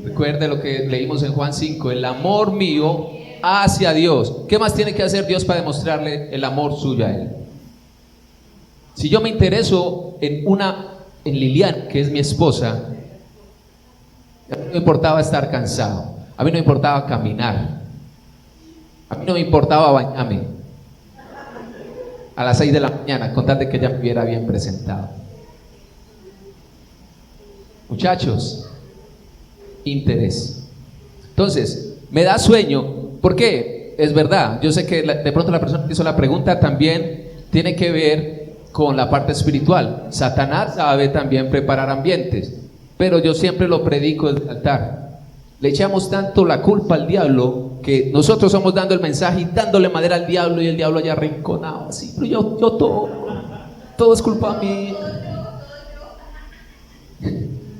recuerde lo que leímos en Juan 5, el amor mío hacia Dios. ¿Qué más tiene que hacer Dios para demostrarle el amor suyo a Él? Si yo me intereso en Lilian, que es mi esposa, a mí no me importaba estar cansado, a mí no me importaba caminar, a mí no me importaba bañarme a las 6 de la mañana, con tal de que ella me viera bien presentado. Muchachos, interés. Entonces, me da sueño. ¿Por qué? Es verdad, yo sé que de pronto la persona que hizo la pregunta también tiene que ver con la parte espiritual. Satanás sabe también preparar ambientes, pero yo siempre lo predico desde el altar. Le echamos tanto la culpa al diablo que nosotros estamos dando el mensaje y dándole madera al diablo, y el diablo allá arrinconado así, pero yo todo es culpa mía.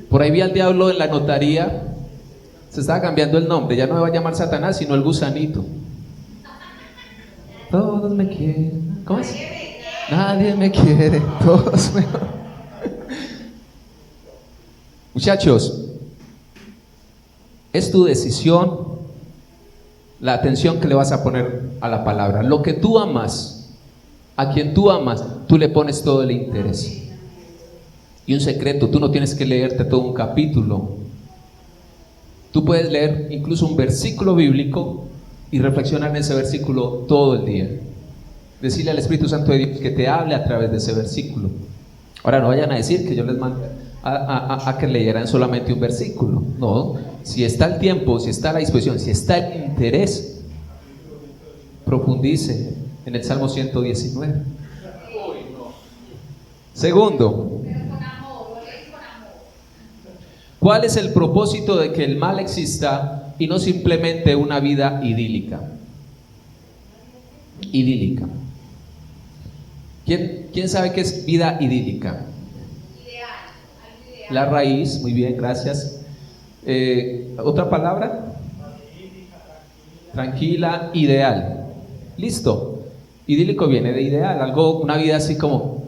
Por ahí vi al diablo en la notaría, se estaba cambiando el nombre, ya no me va a llamar Satanás sino el gusanito. Todos me quieren. ¿Cómo es? Nadie me quiere, todos me... Muchachos, es tu decisión la atención que le vas a poner a la palabra. Lo que tú amas, a quien tú amas, tú le pones todo el interés. Y un secreto, tú no tienes que leerte todo un capítulo. Tú puedes leer incluso un versículo bíblico y reflexionar en ese versículo todo el día. Decirle al Espíritu Santo de Dios que te hable a través de ese versículo. Ahora no vayan a decir que yo les mando a que leyeran solamente un versículo. No, si está el tiempo, si está la disposición, si está el interés, profundice en el Salmo 119. Segundo, ¿cuál es el propósito de que el mal exista y no simplemente una vida idílica? Idílica. ¿Quién sabe qué es vida idílica? La raíz, muy bien, gracias. ¿Otra palabra? Tranquila, ideal. Listo. Idílico viene de ideal, algo, una vida así como...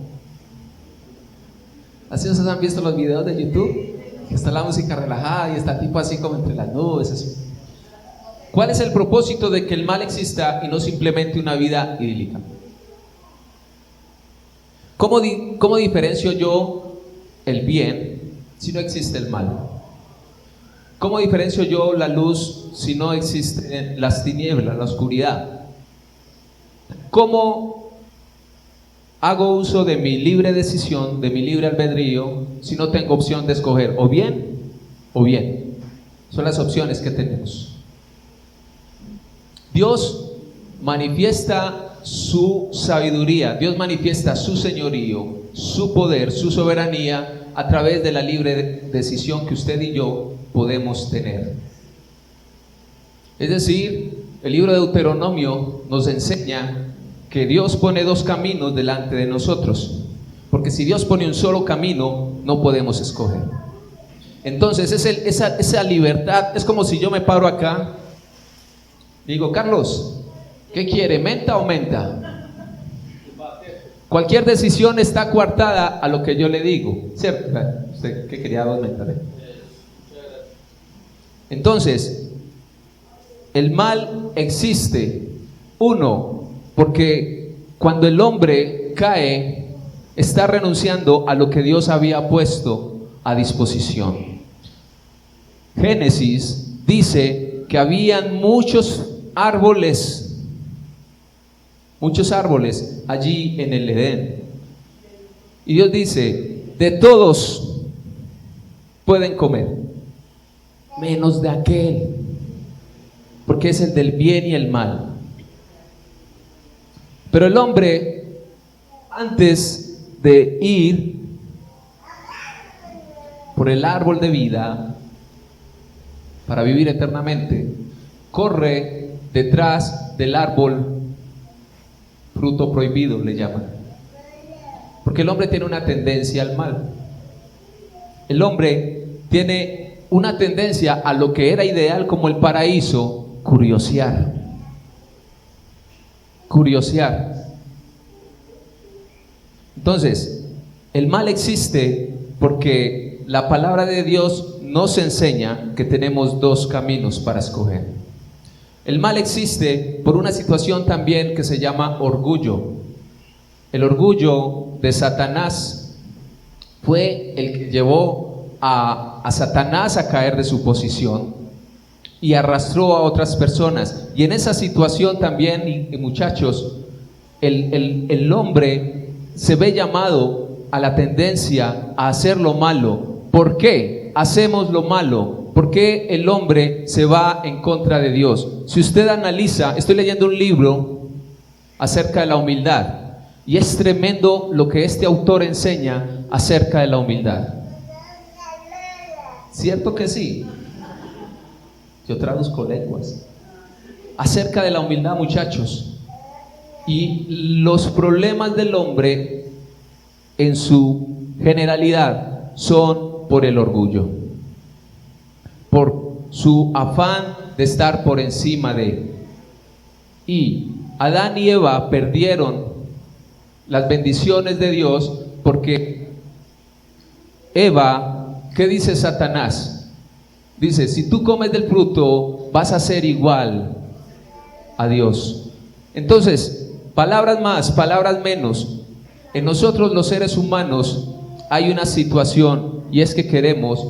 ¿Así ustedes han visto los videos de YouTube? Está la música relajada y está tipo así como entre las nubes, así. ¿Cuál es el propósito de que el mal exista y no simplemente una vida idílica? ¿Cómo diferencio yo el bien si no existe el mal? ¿Cómo diferencio yo la luz si no existen las tinieblas, la oscuridad? ¿Cómo hago uso de mi libre decisión, de mi libre albedrío, si no tengo opción de escoger o bien o bien? Son las opciones que tenemos. Dios manifiesta su sabiduría, Dios manifiesta su señorío, su poder, su soberanía a través de la libre decisión que usted y yo podemos tener. Es decir, el libro de Deuteronomio nos enseña que Dios pone dos caminos delante de nosotros, porque si Dios pone un solo camino, no podemos escoger. Entonces esa libertad es como si yo me paro acá. Digo, Carlos, ¿qué quiere? ¿Menta o menta? Cualquier decisión está coartada a lo que yo le digo, ¿cierto? ¿Usted qué quería? Dos mentas, ¿eh? Entonces, el mal existe, uno, porque cuando el hombre cae, está renunciando a lo que Dios había puesto a disposición. Génesis dice que habían muchos árboles allí en el Edén. Y Dios dice, de todos pueden comer, menos de aquel, porque es el del bien y el mal. Pero el hombre, antes de ir por el árbol de vida para vivir eternamente, corre detrás del árbol fruto prohibido, le llaman, porque el hombre tiene una tendencia al mal. El hombre tiene una tendencia a lo que era ideal como el paraíso, curiosear. Entonces, el mal existe porque la palabra de Dios nos enseña que tenemos dos caminos para escoger. El mal existe por una situación también que se llama orgullo. El orgullo de Satanás fue el que llevó a Satanás a caer de su posición y arrastró a otras personas. Y en esa situación también, y muchachos, el hombre se ve llamado a la tendencia a hacer lo malo. ¿Por qué hacemos lo malo? ¿Por qué el hombre se va en contra de Dios? Si usted analiza, estoy leyendo un libro acerca de la humildad y es tremendo lo que este autor enseña acerca de la humildad. ¿Cierto que sí? Yo traduzco lenguas. Acerca de la humildad, muchachos. Y los problemas del hombre en su generalidad son por el orgullo, por su afán de estar por encima de. Y Adán y Eva perdieron las bendiciones de Dios porque Eva, ¿qué dice Satanás? Dice, si tú comes del fruto, vas a ser igual a Dios. Entonces, palabras más, palabras menos. En nosotros los seres humanos hay una situación y es que queremos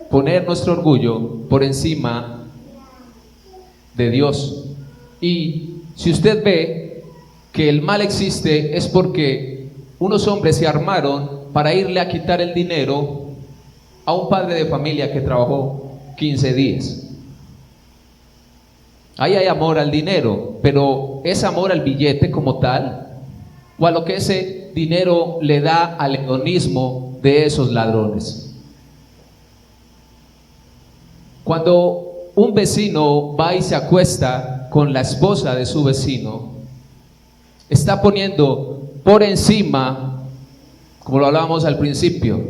poner nuestro orgullo por encima de Dios. Y si usted ve que el mal existe es porque unos hombres se armaron para irle a quitar el dinero a un padre de familia que trabajó 15 días. Ahí hay amor al dinero, pero ¿es amor al billete como tal? ¿O a lo que ese dinero le da al hedonismo de esos ladrones. Cuando un vecino va y se acuesta con la esposa de su vecino, está poniendo por encima, como lo hablábamos al principio,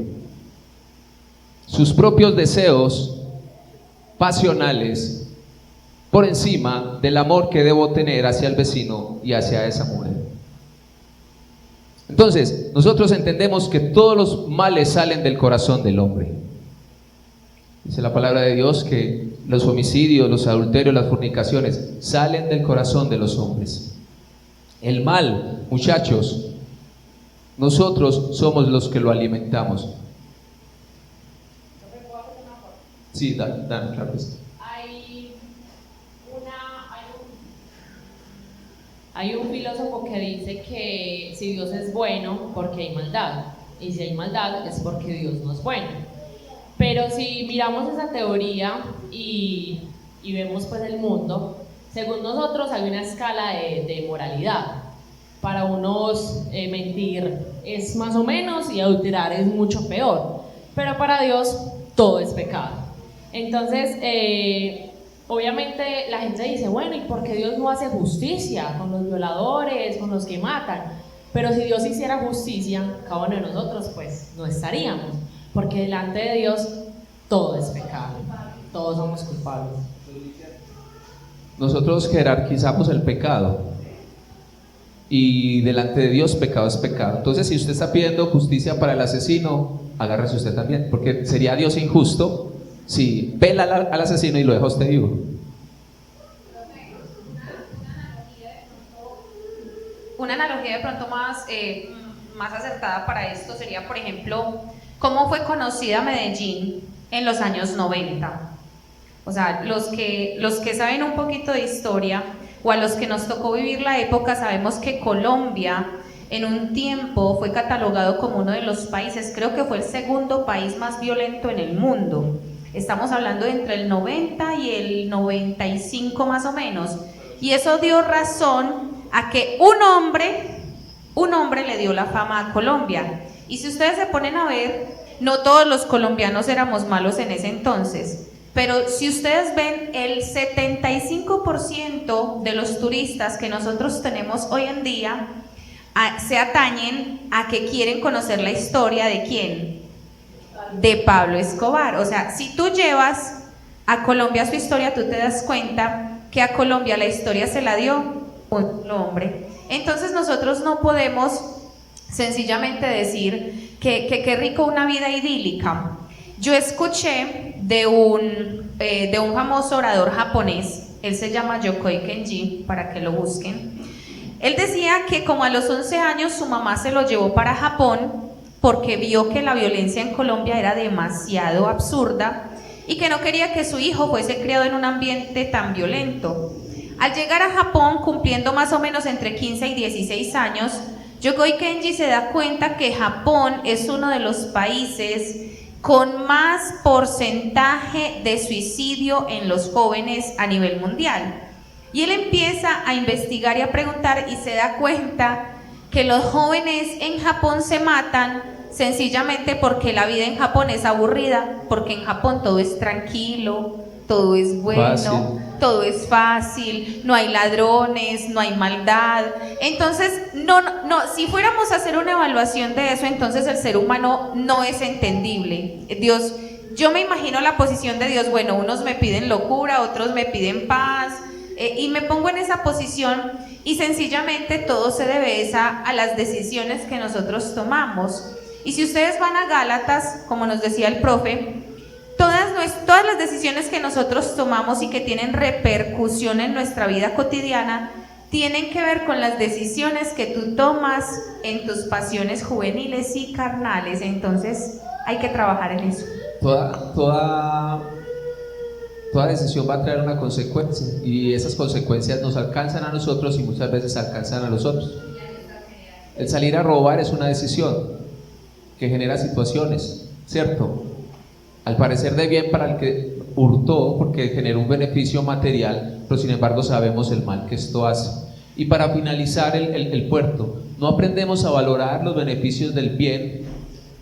sus propios deseos pasionales por encima del amor que debo tener hacia el vecino y hacia esa mujer. Entonces, nosotros entendemos que todos los males salen del corazón del hombre. Dice la palabra de Dios que los homicidios, los adulterios, las fornicaciones salen del corazón de los hombres. El mal, muchachos, nosotros somos los que lo alimentamos. Sí, Dan, claro que sí. Hay un filósofo que dice que si Dios es bueno, porque hay maldad, y si hay maldad es porque Dios no es bueno. Pero si miramos esa teoría y vemos pues el mundo, según nosotros hay una escala de moralidad. Para unos mentir es más o menos y adulterar es mucho peor, pero para Dios todo es pecado. Entonces, obviamente la gente dice, bueno, ¿y por qué Dios no hace justicia con los violadores, con los que matan? Pero si Dios hiciera justicia, cada uno de nosotros pues no estaríamos, porque delante de Dios todo es pecado, todos somos culpables. Nosotros jerarquizamos el pecado y delante de Dios pecado es pecado. Entonces, si usted está pidiendo justicia para el asesino, agárrese usted también, porque sería Dios injusto si pela al asesino y lo deja usted vivo. Una analogía de pronto más acertada para esto sería, por ejemplo, cómo fue conocida Medellín en los años 90. O sea, los que saben un poquito de historia o a los que nos tocó vivir la época, sabemos que Colombia en un tiempo fue catalogado como uno de los países, creo que fue el segundo país más violento en el mundo. Estamos hablando de entre el 90 y el 95 más o menos. Y eso dio razón a que un hombre le dio la fama a Colombia. Y si ustedes se ponen a ver, no todos los colombianos éramos malos en ese entonces. Pero si ustedes ven, el 75% de los turistas que nosotros tenemos hoy en día se atañen a que quieren conocer la historia ¿de quién? De Pablo Escobar. O sea, si tú llevas a Colombia su historia, tú te das cuenta que a Colombia la historia se la dio un hombre. Entonces nosotros no podemos sencillamente decir que qué rico una vida idílica. Yo escuché de un famoso orador japonés, él se llama Yokoi Kenji, para que lo busquen. Él decía que como a los 11 años su mamá se lo llevó para Japón porque vio que la violencia en Colombia era demasiado absurda y que no quería que su hijo fuese criado en un ambiente tan violento. Al llegar a Japón, cumpliendo más o menos entre 15 y 16 años, Yokoi Kenji se da cuenta que Japón es uno de los países con más porcentaje de suicidio en los jóvenes a nivel mundial. Y él empieza a investigar y a preguntar y se da cuenta que los jóvenes en Japón se matan sencillamente porque la vida en Japón es aburrida, porque en Japón todo es tranquilo, todo es bueno, todo es fácil, no hay ladrones, no hay maldad. Entonces, si fuéramos a hacer una evaluación de eso, entonces el ser humano no es entendible. Dios, yo me imagino la posición de Dios, bueno, unos me piden locura, otros me piden paz, y me pongo en esa posición y sencillamente todo se debe a las decisiones que nosotros tomamos. Y si ustedes van a Gálatas, como nos decía el profe, todas las decisiones que nosotros tomamos y que tienen repercusión en nuestra vida cotidiana tienen que ver con las decisiones que tú tomas en tus pasiones juveniles y carnales. Entonces hay que trabajar en eso. Toda decisión va a traer una consecuencia y esas consecuencias nos alcanzan a nosotros y muchas veces alcanzan a los otros. El salir a robar es una decisión que genera situaciones, ¿cierto? Al parecer de bien para el que hurtó porque generó un beneficio material, pero sin embargo sabemos el mal que esto hace. Y para finalizar el puerto, no aprendemos a valorar los beneficios del bien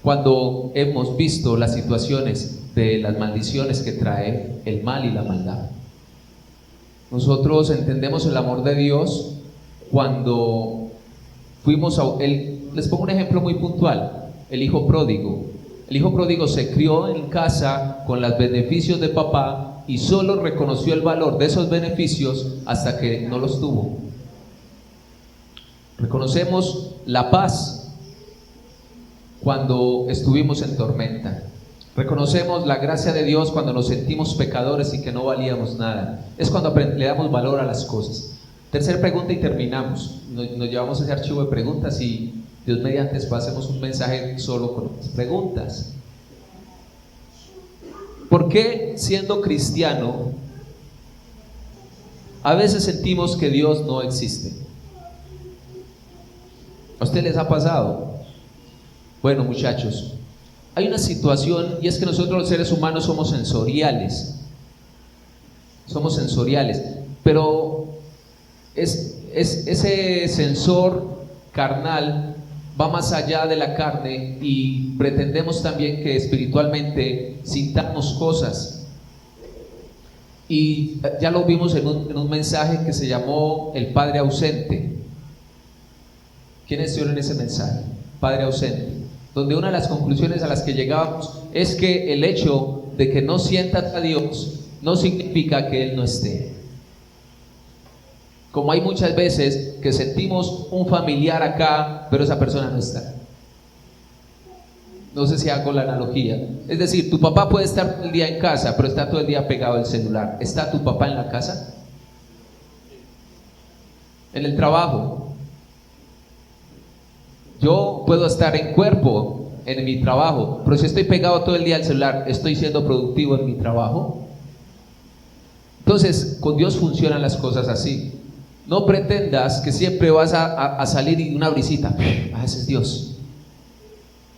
cuando hemos visto las situaciones de las maldiciones que trae el mal y la maldad. Nosotros entendemos el amor de Dios cuando fuimos a les pongo un ejemplo muy puntual, el hijo pródigo. El hijo pródigo se crió en casa con los beneficios de papá y solo reconoció el valor de esos beneficios hasta que no los tuvo. Reconocemos la paz cuando estuvimos en tormenta. Reconocemos la gracia de Dios cuando nos sentimos pecadores y que no valíamos nada. Es cuando le damos valor a las cosas. Tercera pregunta y terminamos. Nos llevamos ese archivo de preguntas y Dios mediante después hacemos un mensaje solo con las preguntas. ¿Por qué siendo cristiano a veces sentimos que Dios no existe? ¿A ustedes les ha pasado? Bueno, muchachos, hay una situación y es que nosotros los seres humanos somos sensoriales, pero ese sensor carnal va más allá de la carne y pretendemos también que espiritualmente sintamos cosas. Y ya lo vimos en un mensaje que se llamó El Padre Ausente. ¿Quiénes estuvieron en ese mensaje? Padre Ausente, donde una de las conclusiones a las que llegábamos es que el hecho de que no sientas a Dios no significa que Él no esté. Como hay muchas veces que sentimos un familiar acá, pero esa persona no está. No sé si hago la analogía. Es decir, tu papá puede estar todo el día en casa, pero está todo el día pegado al celular. ¿Está tu papá en la casa? En el trabajo. Yo puedo estar en cuerpo en mi trabajo, pero si estoy pegado todo el día al celular, ¿estoy siendo productivo en mi trabajo? Entonces, con Dios funcionan las cosas así. No pretendas que siempre vas a salir y una brisita, ese es Dios.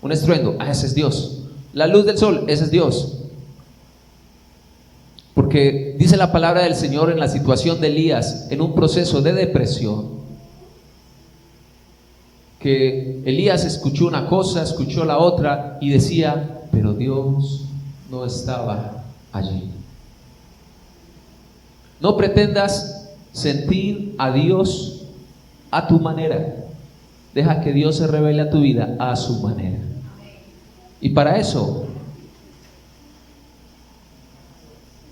Un estruendo, ese es Dios. La luz del sol, ese es Dios. Porque dice la palabra del Señor en la situación de Elías, en un proceso de depresión, que Elías escuchó una cosa, escuchó la otra y decía, pero Dios no estaba allí. No pretendas sentir a Dios a tu manera. Deja que Dios se revele a tu vida a su manera. Y para eso,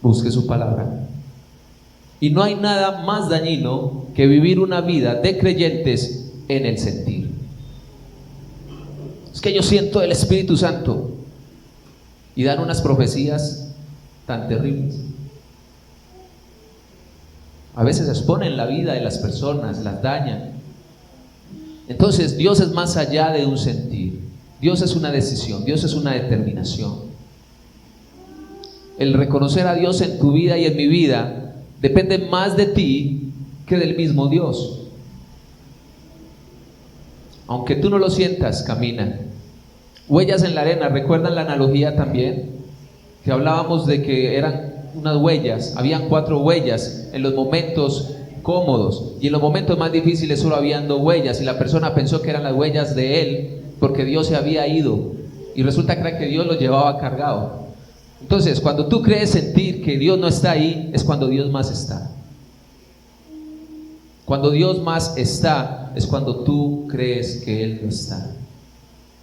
busque su palabra. Y no hay nada más dañino que vivir una vida de creyentes en el sentir. Es que yo siento el Espíritu Santo y dan unas profecías tan terribles. A veces exponen la vida de las personas, las dañan. Entonces Dios es más allá de un sentir. Dios es una decisión, Dios es una determinación. El reconocer a Dios en tu vida y en mi vida depende más de ti que del mismo Dios. Aunque tú no lo sientas, camina. Huellas en la arena, ¿recuerdan la analogía también? Que hablábamos de que eran unas huellas, habían 4 huellas en los momentos cómodos y en los momentos más difíciles solo habían 2 huellas y la persona pensó que eran las huellas de él porque Dios se había ido y resulta que era que Dios lo llevaba cargado. Entonces, cuando tú crees sentir que Dios no está ahí, es cuando Dios más está. Cuando Dios más está, es cuando tú crees que Él no está.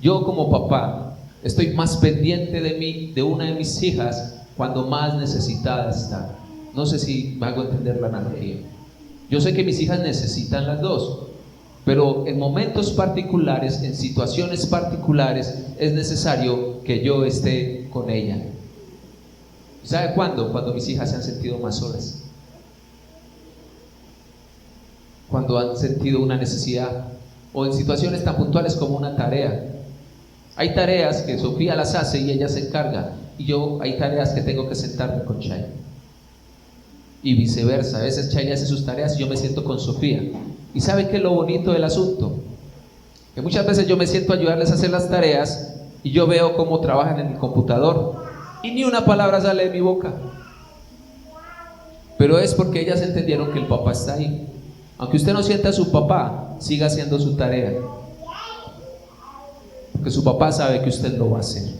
Yo como papá estoy más pendiente de una de mis hijas cuando más necesitada está. No sé si me hago entender la analogía. Yo sé que mis hijas necesitan las dos, pero en momentos particulares, en situaciones particulares, es necesario que yo esté con ella. ¿Sabe cuándo? Cuando mis hijas se han sentido más solas. Cuando han sentido una necesidad o en situaciones tan puntuales como una tarea. Hay tareas que Sofía las hace y ella se encarga, y hay tareas que tengo que sentarme con Chay y viceversa. A veces Chay hace sus tareas y yo me siento con Sofía. ¿Y sabe qué es lo bonito del asunto? Que muchas veces yo me siento a ayudarles a hacer las tareas y yo veo cómo trabajan en el computador y ni una palabra sale de mi boca, pero es porque ellas entendieron que el papá está ahí. Aunque usted no sienta a su papá, siga haciendo su tarea, porque su papá sabe que usted lo va a hacer.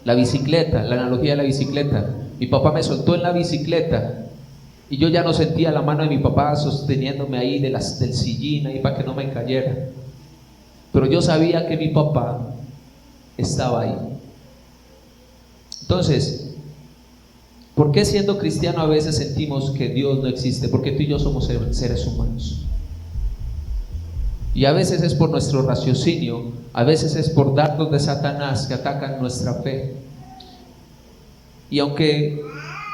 La bicicleta, la analogía de la bicicleta. Mi papá me soltó en la bicicleta y yo ya no sentía la mano de mi papá sosteniéndome ahí del sillín ahí para que no me cayera. Pero yo sabía que mi papá estaba ahí. Entonces, ¿por qué siendo cristiano a veces sentimos que Dios no existe? Porque tú y yo somos seres humanos. Y a veces es por nuestro raciocinio, a veces es por dardos de Satanás que atacan nuestra fe. Y aunque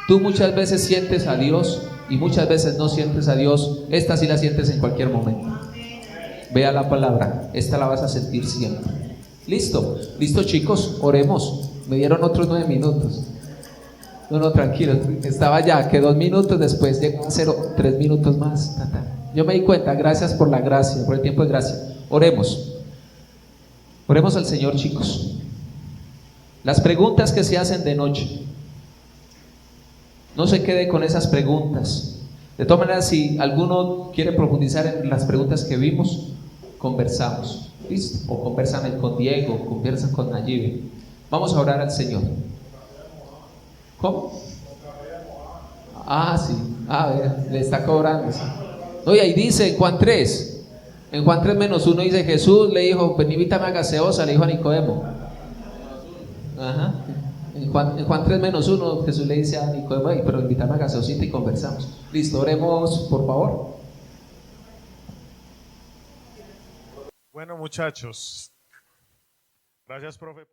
tú muchas veces sientes a Dios y muchas veces no sientes a Dios, esta sí la sientes en cualquier momento. Vea la palabra, esta la vas a sentir siempre. ¿Listo? ¿Listo, chicos? Oremos. Me dieron otros 9 minutos. No, tranquilo, estaba ya que 2 minutos, después llegó a 3 minutos más. Yo me di cuenta, gracias por la gracia, por el tiempo de gracia. Oremos. Oremos al Señor, chicos. Las preguntas que se hacen de noche, no se quede con esas preguntas. De todas maneras, si alguno quiere profundizar en las preguntas que vimos, conversamos. ¿Listo? O conversan con Diego, conversan con Nayib. Vamos a orar al Señor. ¿Cómo? Sí. A ver, le está cobrando. Sí. No, y ahí dice en Juan 3. En Juan 3:1 dice: Jesús le dijo, ven, invítame a gaseosa, le dijo a Nicodemo. Ajá. En Juan 3:1 Jesús le dice a Nicodemo: pero invítame a gaseosita y conversamos. Listo, oremos por favor. Bueno, muchachos, gracias, profe.